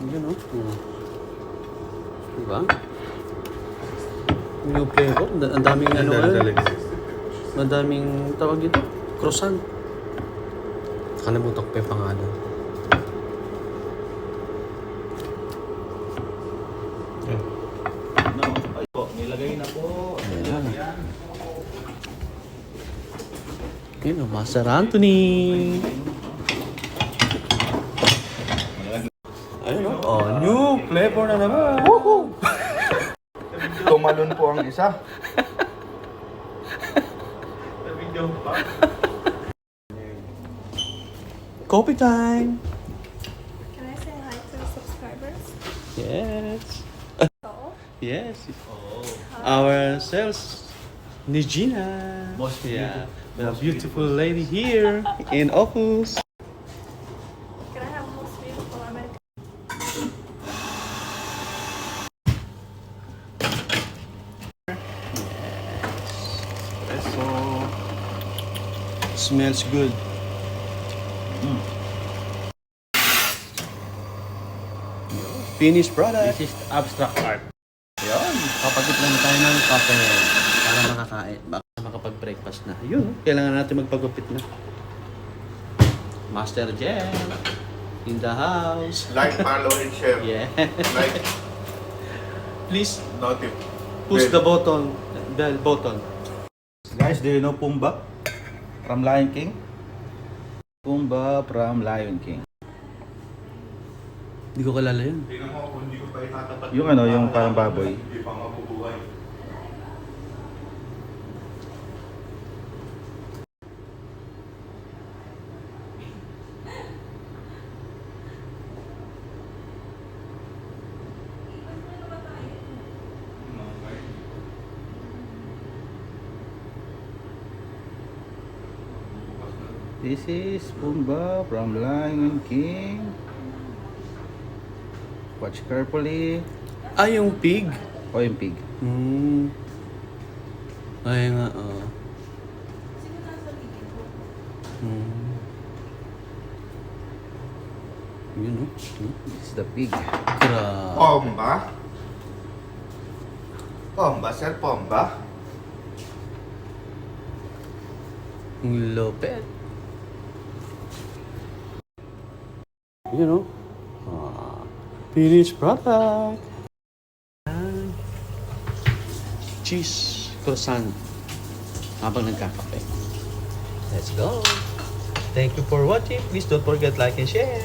Yun, oh. Diba? New flavor. Ang daming ano ngayon. Madaming tawag dito. Croissant. Kalimutan ko pa yung pangalan. Ay po, nilagay na po. Ayan. Yun, oh, Master Anthony. Ayun, oh, new flavor na naman. Woohoo! Tumalon po ang isa. Coffee time. Can I say hi to the subscribers? Yes. So, Yes. Our sales, Nijina. Most Yeah. beautiful. We have a beautiful lady here in Opus. can I have most beautiful American? So, smells good. Finished product. This is abstract art. Yun, papagod lang tayo ng kape para makakain, makapag-breakfast na. Yun, kailangan natin magpagupit na. Master Jen in the house. Like, follow, and share. Yeah. Like, Please notif. push the button, bell button. Guys, do you know Pumbaa from Lion King? Pumbaa from Lion King. Hindi ko kalala yun. Tingnan mo kung hindi ko pa itatapat. Yung ano, yung parang baboy. Hindi pa mabubuhay. This is Pumbaa from Lion King. Watch carefully. Ah, yung pig. O yung pig. Ay nga, oh. Yun, oh. This is the pig. Grabe. Pomba? Pomba, sir, pomba? Ang lupit. You know? Finished product. Cheese croissant. Habang nagkakape. Let's go. Thank you for watching. Please don't forget like and share.